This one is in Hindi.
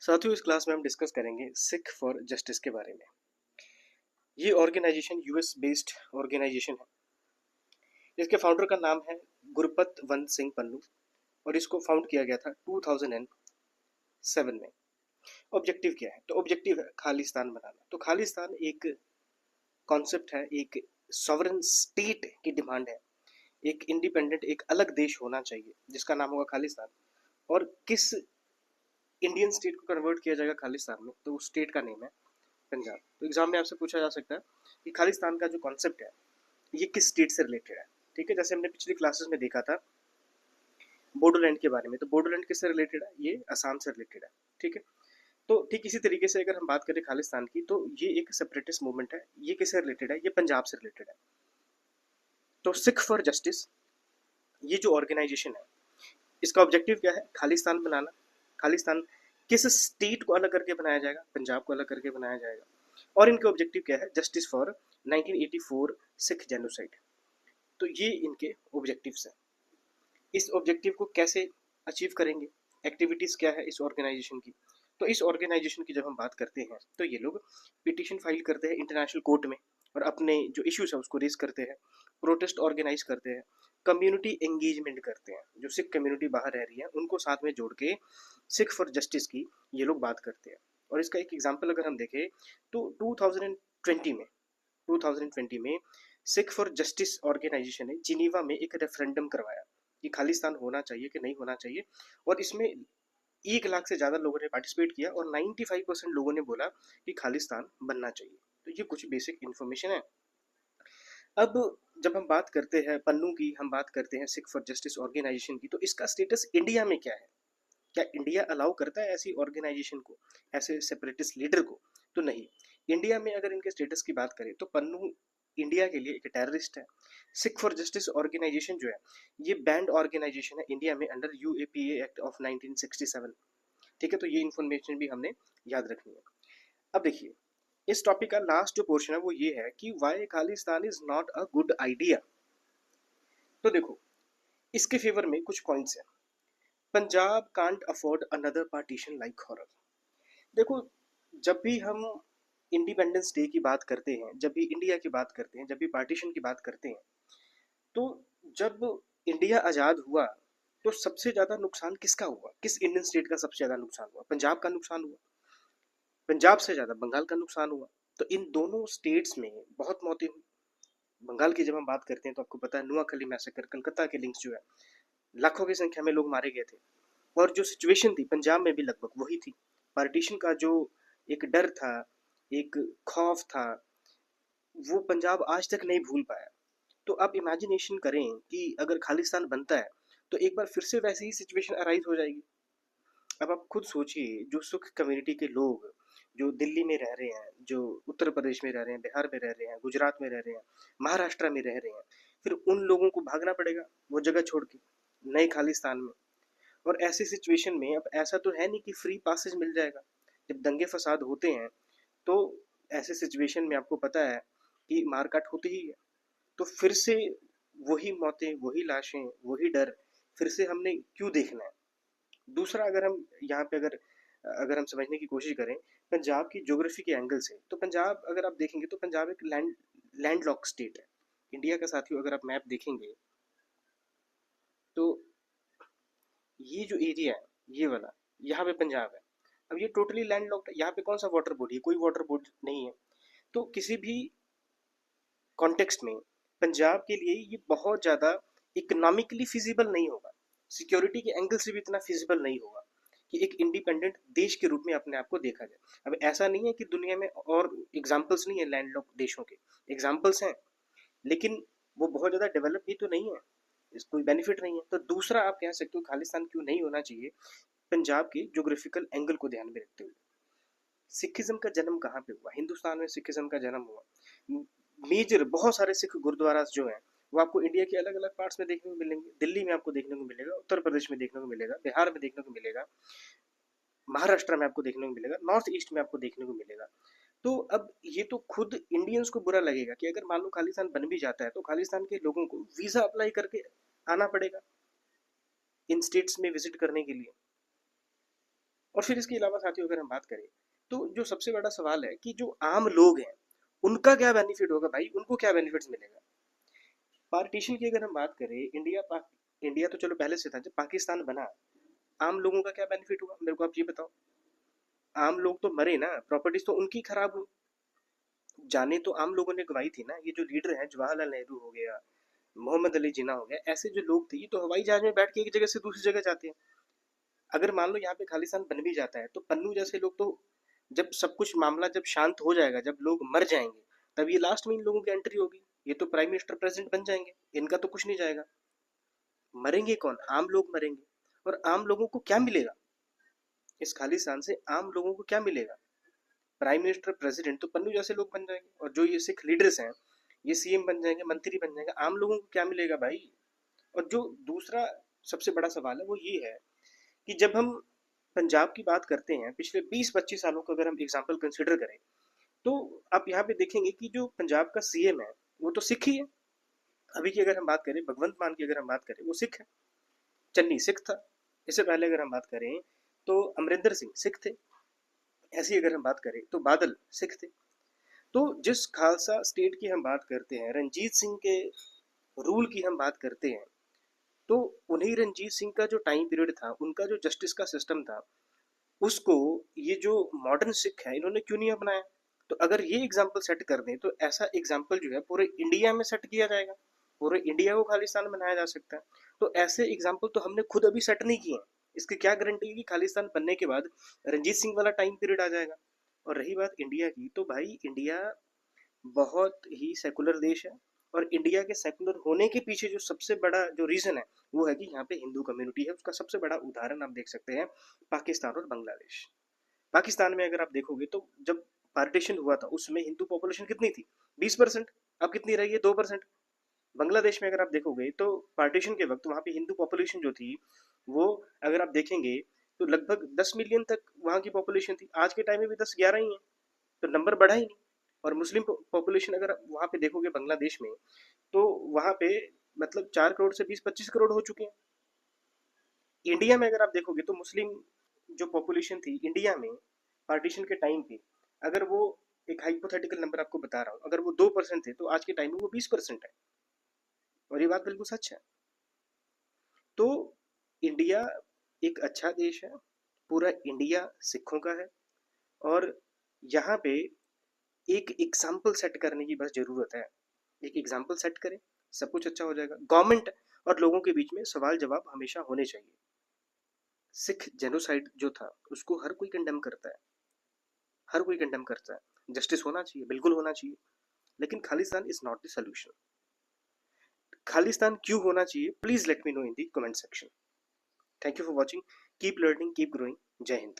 साथियों, इस क्लास में हम डिस्कस करेंगे सिख फॉर जस्टिस के बारे में। ये ऑर्गेनाइजेशन यूएस बेस्ड ऑर्गेनाइजेशन है। इसके फाउंडर का नाम है गुरपतवंत सिंह पन्नू और इसको फाउंड किया गया था 2007 में। ऑब्जेक्टिव क्या है? तो ऑब्जेक्टिव है खालिस्तान बनाना। तो खालिस्तान एक कॉन्सेप्ट है, एक सॉवरेन स्टेट की डिमांड है। एक इंडिपेंडेंट, एक अलग देश होना चाहिए जिसका नाम होगा खालिस्तान। और किस इंडियन स्टेट को कन्वर्ट किया जाएगा खालिस्तान में, तो उस स्टेट का नेम है पंजाब। तो एग्जाम में आपसे पूछा जा सकता है कि खालिस्तान का जो कॉन्सेप्ट है ये किस स्टेट से रिलेटेड है। ठीक है, जैसे हमने पिछली क्लासेस में देखा था बोडोलैंड के बारे में, तो बोडोलैंड किससे रिलेटेड है? ये असम से रिलेटेड है। ठीक है, तो ठीक इसी तरीके से अगर हम बात करें खालिस्तान की, तो ये एक सेपरेटिस्ट मूवमेंट है। ये किससे रिलेटेड है? ये पंजाब से रिलेटेड है। तो सिख फॉर जस्टिस ये जो ऑर्गेनाइजेशन है, इसका ऑब्जेक्टिव क्या है? खालिस्तान बनाना। खालिस्तान किस स्टेट को अलग करके बनाया जाएगा? पंजाब को अलग करके बनाया जाएगा। और इनके ऑब्जेक्टिव क्या है? Justice for 1984 Sikh genocide. तो ये इनके ऑब्जेक्टिव्स हैं। इस ऑब्जेक्टिव को कैसे अचीव करेंगे? एक्टिविटीज क्या है इस ऑर्गेनाइजेशन की? तो इस ऑर्गेनाइजेशन की जब हम बात करते हैं तो ये लोग पिटिशन फाइल करते हैं इंटरनेशनल कोर्ट में और अपने जो इश्यूज है उसको रेज करते हैं, प्रोटेस्ट ऑर्गेनाइज करते हैं, कम्युनिटी एंगेजमेंट करते हैं। जो सिख कम्युनिटी बाहर रह रही है उनको साथ में जोड़ के सिख फॉर जस्टिस की ये लोग बात करते हैं। और इसका एक एग्जाम्पल अगर हम देखें तो 2020 में सिख फॉर जस्टिस ऑर्गेनाइजेशन ने जिनीवा में एक रेफरेंडम करवाया कि खालिस्तान होना चाहिए कि नहीं होना चाहिए। और इसमें 1 लाख से ज़्यादा लोगों ने पार्टिसिपेट किया और 95% लोगों ने बोला कि खालिस्तान बनना चाहिए। तो ये कुछ बेसिक इन्फॉर्मेशन है। अब जब हम बात करते हैं पन्नू की, हम बात करते हैं सिख फॉर जस्टिस ऑर्गेनाइजेशन की, तो इसका स्टेटस इंडिया में क्या है? क्या इंडिया अलाउ करता है ऐसी ऑर्गेनाइजेशन को, ऐसे सेपरेटिस्ट लीडर को? तो नहीं। इंडिया में अगर इनके स्टेटस की बात करें तो पन्नू इंडिया के लिए एक टेररिस्ट है। सिख फॉर जस्टिस ऑर्गेनाइजेशन जो है ये बैंड ऑर्गेनाइजेशन है इंडिया में अंडर यूएपीए एक्ट ऑफ 1967। ठीक है, तो ये इन्फॉर्मेशन भी हमने याद रखनी है। अब देखिए, इस टॉपिक का लास्ट जो पोर्शन है वो ये है कि why Khalistan is not a good idea. तो देखो, इसके फेवर में कुछ पॉइंट्स हैं। Punjab can't afford another partition like horror. देखो, जब भी हम इंडिपेंडेंस डे की बात करते हैं, जब भी इंडिया की बात करते हैं, जब भी पार्टीशन की बात करते हैं, तो जब इंडिया आज़ाद हुआ तो सबसे ज़्यादा नुकसान किसका हुआ? किस इंडियन स्टेट का सबसे ज़्यादा नुकसान हुआ? पंजाब का नुकसान हुआ। पंजाब से ज़्यादा बंगाल का नुकसान हुआ। तो इन दोनों स्टेट्स में बहुत मौतें हुई। बंगाल की जब हम बात करते हैं तो आपको पता है नुआखली मैसेकर, कलकत्ता के लिंक्स जो है, लाखों की संख्या में लोग मारे गए थे। और जो सिचुएशन थी पंजाब में भी लगभग वही थी। पार्टीशन का जो एक डर था, एक खौफ था, वो पंजाब आज तक नहीं भूल पाया। तो आप इमेजिनेशन करें कि अगर खालिस्तान बनता है तो एक बार फिर से वैसी ही सिचुएशन अराइज हो जाएगी। अब आप खुद सोचिए, जो सिख कम्युनिटी के लोग जो दिल्ली में रह रहे हैं, जो उत्तर प्रदेश में रह रहे हैं, बिहार में रह रहे हैं, गुजरात में रह रहे हैं, महाराष्ट्र में रह रहे हैं, फिर उन लोगों को भागना पड़ेगा वो जगह छोड़ के नए खालिस्तान में। और ऐसी सिचुएशन में अब ऐसा तो है नहीं कि फ्री पासेज मिल जाएगा। जब दंगे फसाद होते हैं तो ऐसे सिचुएशन में आपको पता है कि मारकाट होती ही है। तो फिर से वही मौतें, वही लाशें, वही डर फिर से हमने क्यों देखना है? दूसरा, अगर हम यहाँ पे अगर अगर हम समझने की कोशिश करें पंजाब की ज्योग्राफी के एंगल से, तो पंजाब अगर आप देखेंगे तो पंजाब एक लैंड लॉक स्टेट है इंडिया का। साथियों, अगर आप मैप देखेंगे तो ये जो एरिया है, ये वाला, यहाँ पे पंजाब है। अब ये टोटली लैंड लॉक्ड है। यहाँ पे कौन सा वाटर बॉडी है? कोई वाटर बॉडी नहीं है। तो किसी भी कॉन्टेक्स्ट में पंजाब के लिए ये बहुत ज़्यादा इकोनॉमिकली फिजिबल नहीं होगा, सिक्योरिटी के एंगल से भी इतना फिजिबल नहीं होगा कि एक इंडिपेंडेंट देश के रूप में अपने आप को देखा जाए। अब ऐसा नहीं है कि दुनिया में और एग्जाम्पल्स नहीं है लैंडलॉक देशों के, एग्जाम्पल्स हैं, लेकिन वो बहुत ज़्यादा डेवलप भी तो नहीं है, इसको कोई बेनिफिट नहीं है। तो दूसरा, आप कह सकते हो खालिस्तान क्यों नहीं होना चाहिए, पंजाब के ज्योग्राफिकल एंगल को ध्यान में रखते हुए। सिखिज्म का जन्म कहाँ पे हुआ? हिंदुस्तान में सिखिज्म का जन्म हुआ। मेजर बहुत सारे सिख गुरुद्वारा जो हैं वो आपको इंडिया के अलग अलग पार्ट्स में देखने को मिलेंगे। दिल्ली में आपको देखने को मिलेगा, उत्तर प्रदेश में देखने को मिलेगा, बिहार में देखने को मिलेगा, महाराष्ट्र में आपको देखने को मिलेगा, नॉर्थ ईस्ट में आपको देखने को मिलेगा। तो अब ये तो खुद इंडियंस को बुरा लगेगा कि अगर मान लो खालिस्तान बन भी जाता है तो खालिस्तान के लोगों को वीजा अप्लाई करके आना पड़ेगा इन स्टेट्स में विजिट करने के लिए। और फिर इसके अलावा साथियों अगर हम बात करें तो जो सबसे बड़ा सवाल है कि जो आम लोग हैं उनका क्या बेनिफिट होगा भाई, उनको क्या बेनिफिट्स मिलेगा। पार्टीशन की अगर हम बात करें, इंडिया तो चलो पहले से था, जब पाकिस्तान बना आम लोगों का क्या बेनिफिट हुआ मेरे को आप ये बताओ। आम लोग तो मरे ना, प्रॉपर्टीज तो उनकी खराब हुई, जाने तो आम लोगों ने गवाई थी ना। ये जो लीडर हैं, जवाहरलाल नेहरू हो गया, मोहम्मद अली जिन्ना हो गया, ऐसे जो लोग थे ये तो हवाई जहाज में बैठ के एक जगह से दूसरी जगह जाते हैं। अगर मान लो यहाँ पे खालिस्तान बन भी जाता है तो पन्नू जैसे लोग तो, जब सब कुछ मामला जब शांत हो जाएगा, जब लोग मर जाएंगे, तब ये लास्ट में इन लोगों की एंट्री होगी। ये तो प्राइम मिनिस्टर प्रेसिडेंट बन जाएंगे, इनका तो कुछ नहीं जाएगा। मरेंगे कौन? आम लोग मरेंगे। और आम लोगों को क्या मिलेगा इस खालिस्तान से? आम लोगों को क्या मिलेगा? प्राइम मिनिस्टर प्रेसिडेंट तो पन्नू जैसे लोग बन जाएंगे, और जो ये सिख लीडर्स हैं ये सीएम बन जाएंगे, मंत्री बन जाएंगे। आम लोगों को क्या मिलेगा भाई? और जो दूसरा सबसे बड़ा सवाल है वो ये है कि जब हम पंजाब की बात करते हैं, पिछले 20-25 सालों का अगर हम एग्जाम्पल कंसिडर करें, तो आप यहाँ पे देखेंगे कि जो पंजाब का सीएम है वो तो सिख ही है। अभी की अगर हम बात करें, भगवंत मान की अगर हम बात करें, वो सिख है। चन्नी सिख था। इससे पहले अगर हम बात करें तो अमरिंदर सिंह सिख थे। ऐसी अगर हम बात करें तो बादल सिख थे। तो जिस खालसा स्टेट की हम बात करते हैं, रंजीत सिंह के रूल की हम बात करते हैं, तो उन्हीं रंजीत सिंह का जो टाइम पीरियड था, उनका जो जस्टिस का सिस्टम था, उसको ये जो मॉडर्न सिख है इन्होंने क्यों नहीं अपनाया? तो अगर ये एग्जाम्पल सेट कर दें तो ऐसा एग्जाम्पल जो है पूरे इंडिया में सेट किया जाएगा, पूरे इंडिया को खालिस्तान बनाया जा सकता है। तो ऐसे एग्जाम्पल तो हमने खुद अभी सेट नहीं किए हैं। इसकी क्या गारंटी है कि खालिस्तान बनने के बाद रंजीत सिंह वाला टाइम पीरियड आ जाएगा? और रही बात इंडिया की, तो भाई इंडिया बहुत ही सेकुलर देश है। और इंडिया के सेकुलर होने के पीछे जो सबसे बड़ा जो रीजन है वो है कि यहाँ पे हिंदू कम्युनिटी है। उसका सबसे बड़ा उदाहरण आप देख सकते हैं पाकिस्तान और बांग्लादेश। पाकिस्तान में अगर आप देखोगे तो जब पार्टीशन हुआ था उसमें हिंदू पॉपुलेशन कितनी थी? 20%। अब कितनी रही है? 2%। बांग्लादेश में अगर आप देखोगे तो पार्टीशन के वक्त वहाँ पे हिंदू पॉपुलेशन जो थी वो, अगर आप देखेंगे तो लगभग 10 मिलियन तक वहाँ की पॉपुलेशन थी। आज के टाइम में भी 10-11 ही है, तो नंबर बढ़ा ही नहीं। और मुस्लिम पॉपुलेशन अगर आप वहाँ पे देखोगे बांग्लादेश में, तो वहाँ पे मतलब 4 करोड़ से 20-25 करोड़ हो चुके हैं। इंडिया में अगर आप देखोगे तो मुस्लिम जो पॉपुलेशन थी इंडिया में पार्टीशन के टाइम पे, अगर वो, एक हाइपोथेटिकल नंबर आपको बता रहा हूँ, अगर वो 2% थे तो आज के टाइम में वो 20% है। और ये बात बिल्कुल सच है। तो इंडिया एक अच्छा देश है, पूरा इंडिया सिखों का है। और यहाँ पे एक एग्जाम्पल सेट करने की बस जरूरत है। एक एग्जाम्पल सेट करें, सब कुछ अच्छा हो जाएगा। गवर्नमेंट और लोगों के बीच में सवाल जवाब हमेशा होने चाहिए। सिख जेनोसाइड जो था उसको हर कोई कंडेम करता है, हर कोई कंडेम करता है। जस्टिस होना चाहिए, बिल्कुल होना चाहिए। लेकिन Khalistan is not the solution. Khalistan क्यों होना चाहिए, please let me know in the comment section. Thank you for watching. Keep learning, keep growing. जय हिंद।